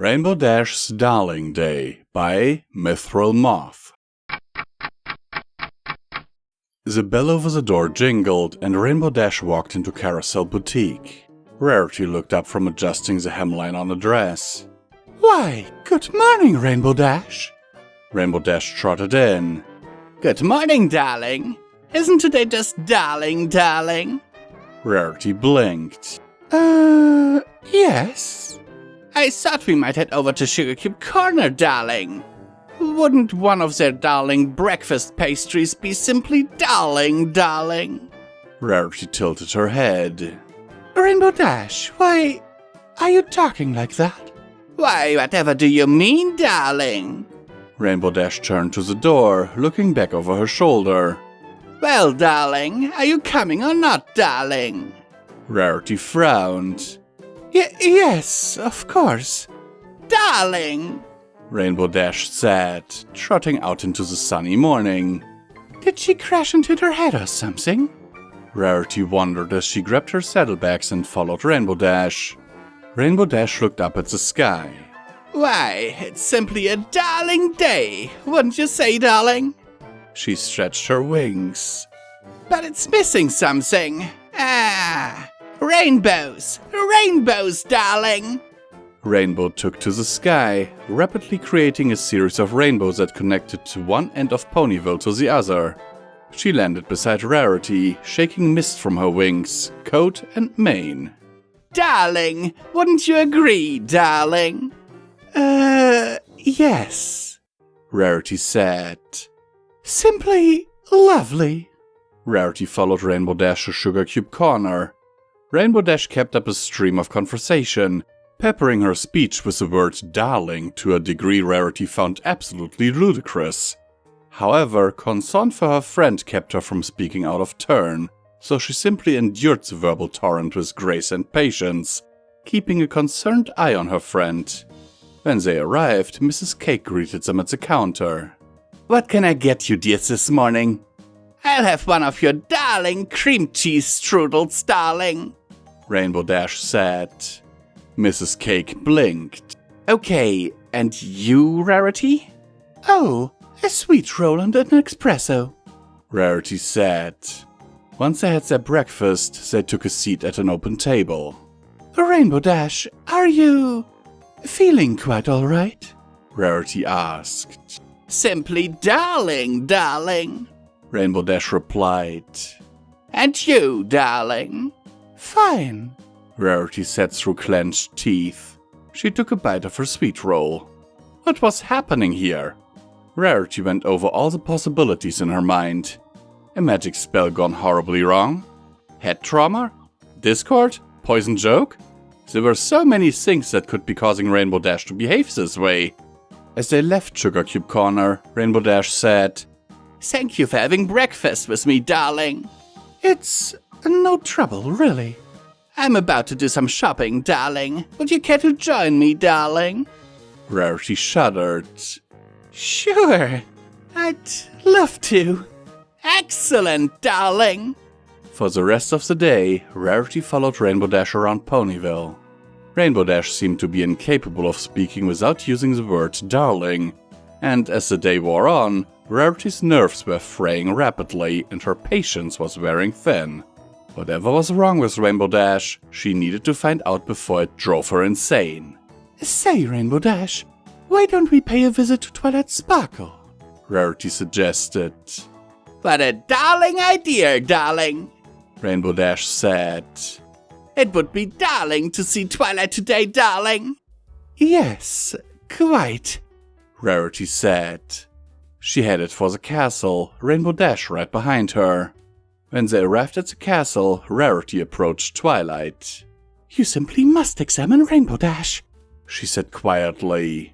Rainbow Dash's Darling Day by MythrilMoth. The bell over the door jingled, and Rainbow Dash walked into Carousel Boutique. Rarity looked up from adjusting the hemline on the dress. "Why, good morning, Rainbow Dash." Rainbow Dash trotted in. "Good morning, darling. Isn't today just darling? Rarity blinked. Yes. I thought we might head over to Sugar Cube Corner, darling. Wouldn't one of their darling breakfast pastries be simply darling? Rarity tilted her head. "Rainbow Dash, why are you talking like that?" "Why, whatever do you mean, darling?" Rainbow Dash turned to the door, looking back over her shoulder. "Well, darling, are you coming or not, darling?" Rarity frowned. Yes, of course. Darling!" Rainbow Dash said, trotting out into the sunny morning. "Did she crash and hit her head or something?" Rarity wondered as she grabbed her saddlebags and followed Rainbow Dash. Rainbow Dash looked up at the sky. "Why, it's simply a darling day, wouldn't you say, darling?" She stretched her wings. "But it's missing something. Rainbows, darling!" Rainbow took to the sky, rapidly creating a series of rainbows that connected to one end of Ponyville to the other. She landed beside Rarity, shaking mist from her wings, coat and mane. "Darling, wouldn't you agree, darling?" Yes," Rarity said. "Simply lovely." Rarity followed Rainbow Dash to Sugar Cube Corner. Rainbow Dash kept up a stream of conversation, peppering her speech with the word darling to a degree Rarity found absolutely ludicrous. However, concern for her friend kept her from speaking out of turn, so she simply endured the verbal torrent with grace and patience, keeping a concerned eye on her friend. When they arrived, Mrs. Cake greeted them at the counter. "What can I get you, dears, this morning?" "I'll have one of your darling cream cheese strudels, darling," Rainbow Dash said. Mrs. Cake blinked. "Okay, and you, Rarity?" "Oh, a sweet roll and an espresso," Rarity said. Once they had their breakfast, they took a seat at an open table. "Rainbow Dash, are you feeling quite all right?" Rarity asked. "Simply darling," Rainbow Dash replied. "And you, darling?" "Fine," Rarity said through clenched teeth. She took a bite of her sweet roll. What was happening here? Rarity went over all the possibilities in her mind. A magic spell gone horribly wrong? Head trauma? Discord? Poison joke? There were so many things that could be causing Rainbow Dash to behave this way. As they left Sugar Cube Corner, Rainbow Dash said, "Thank you for having breakfast with me, darling." "It's no trouble, really." "I'm about to do some shopping, darling. Would you care to join me, darling?" Rarity shuddered. "Sure, I'd love to." "Excellent, darling." For the rest of the day, Rarity followed Rainbow Dash around Ponyville. Rainbow Dash seemed to be incapable of speaking without using the word darling, and as the day wore on, Rarity's nerves were fraying rapidly and her patience was wearing thin. Whatever was wrong with Rainbow Dash, she needed to find out before it drove her insane. "Say, Rainbow Dash, why don't we pay a visit to Twilight Sparkle?" Rarity suggested. "What a darling idea, darling," Rainbow Dash said. "It would be darling to see Twilight today, darling." "Yes, quite," Rarity said. She headed for the castle, Rainbow Dash right behind her. When they arrived at the castle, Rarity approached Twilight. "You simply must examine Rainbow Dash," she said quietly.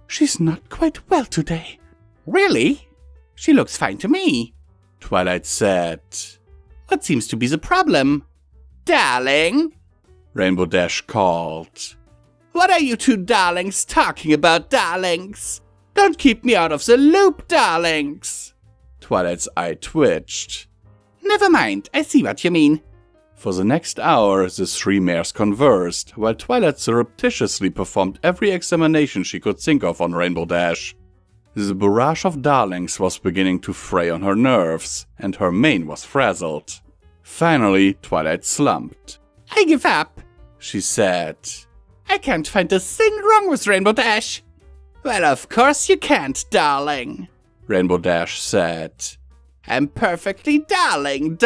"She's not quite well today." "Really? She looks fine to me," Twilight said. "What seems to be the problem?" "Darling," Rainbow Dash called. "What are you two darlings talking about, darlings? Don't keep me out of the loop, darlings." Twilight's eye twitched. "Never mind, I see what you mean. For the next hour, the three mares conversed, while Twilight surreptitiously performed every examination she could think of on Rainbow Dash. The barrage of darlings was beginning to fray on her nerves, and her mane was frazzled. Finally, Twilight slumped. I give up, she said. I can't find a thing wrong with Rainbow Dash. Well, of course you can't, darling, Rainbow Dash said. I'm perfectly darling.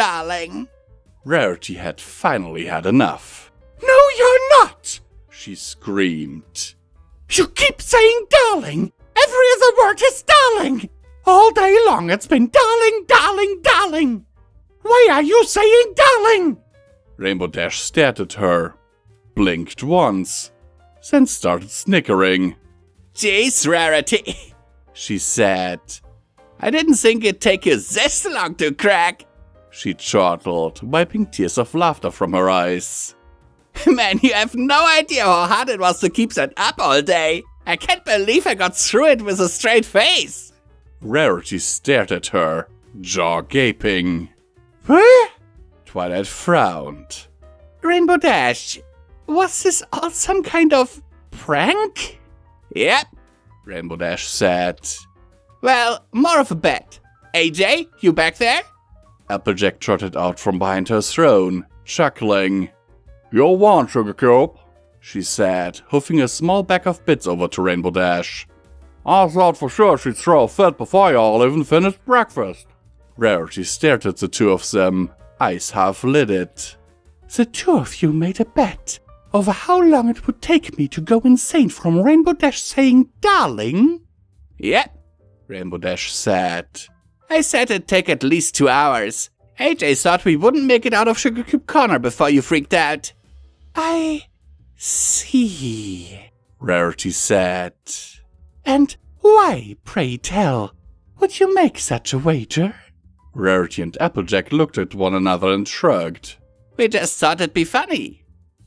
Rarity had finally had enough. No, you're not, she screamed. You keep saying darling. Every other word is darling. All day long it's been darling. Why are you saying darling? Rainbow Dash stared at her, blinked once, then started snickering. Jeez, Rarity, she said. I didn't think it'd take you this long to crack, she chortled, wiping tears of laughter from her eyes. Man, you have no idea how hard it was to keep that up all day. I can't believe I got through it with a straight face. Rarity stared at her, jaw gaping. What? Twilight frowned. Rainbow Dash, was this all some kind of prank? Yep, Rainbow Dash said. Well, more of a bet. AJ, you back there? Applejack trotted out from behind her throne, chuckling. You'll want, Sugar Cube, she said, hoofing a small bag of bits over to Rainbow Dash. I thought for sure she'd throw a fit before y'all even finished breakfast. Rarity stared at the two of them, eyes half-lidded. The two of you made a bet over how long it would take me to go insane from Rainbow Dash saying darling? Yep, Rainbow Dash said. I said it'd take at least 2 hours. AJ thought we wouldn't make it out of Sugar Cube Corner before you freaked out. I see, Rarity said. And why, pray tell, would you make such a wager? Rarity and Applejack looked at one another and shrugged. We just thought it'd be funny,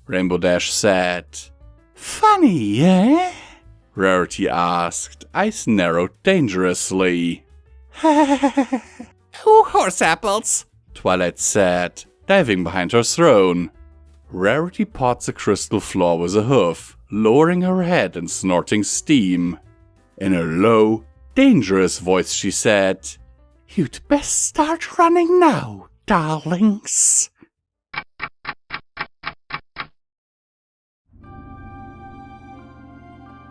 Rainbow Dash said. Funny, eh? Rarity asked, eyes narrowed dangerously. Oh, horse apples, Twilight said, diving behind her throne. Rarity pawed the crystal floor with a hoof, lowering her head and snorting steam. In a low, dangerous voice she said, You'd best start running now, darlings.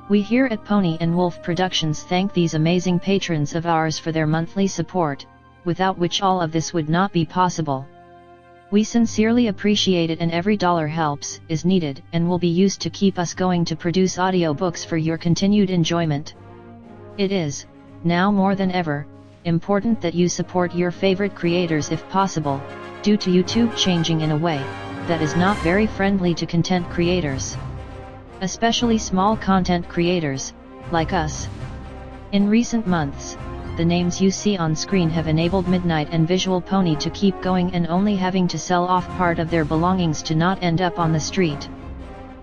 We here at Pony&Wolf Productions thank these amazing patrons of ours for their monthly support, without which all of this would not be possible. We sincerely appreciate it, and every dollar helps, is needed, and will be used to keep us going to produce audiobooks for your continued enjoyment. It is, now more than ever, important that you support your favorite creators if possible, due to YouTube changing in a way that is not very friendly to content creators. Especially small content creators, like us. In recent months, the names you see on screen have enabled Midnight and Visual Pony to keep going and only having to sell off part of their belongings to not end up on the street.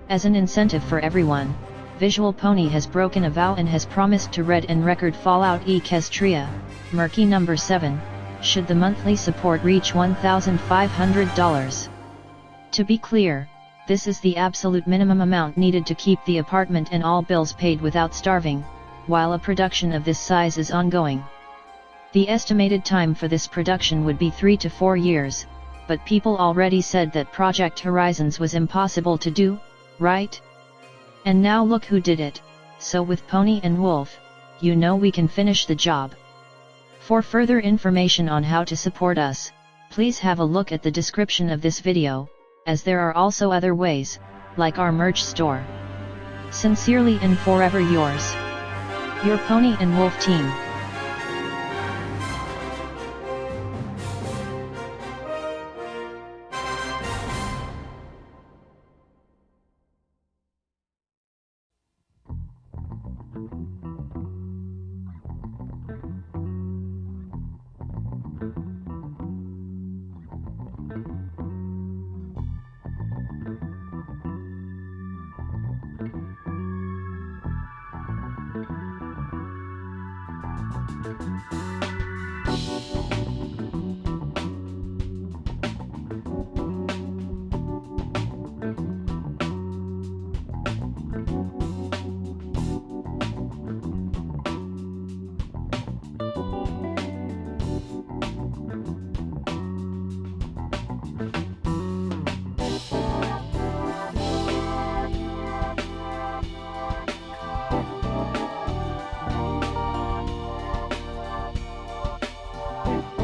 As an incentive for everyone, Visual Pony has broken a vow and has promised to read and record Fallout Equestria, Murky number 7, should the monthly support reach $1,500. To be clear, this is the absolute minimum amount needed to keep the apartment and all bills paid without starving, while a production of this size is ongoing. The estimated time for this production would be 3 to 4 years, but people already said that Project Horizons was impossible to do, right? And now look who did it, so with Pony&Wolf, you know we can finish the job. For further information on how to support us, please have a look at the description of this video, as there are also other ways, like our merch store. Sincerely and forever yours, your Pony&Wolf team. you.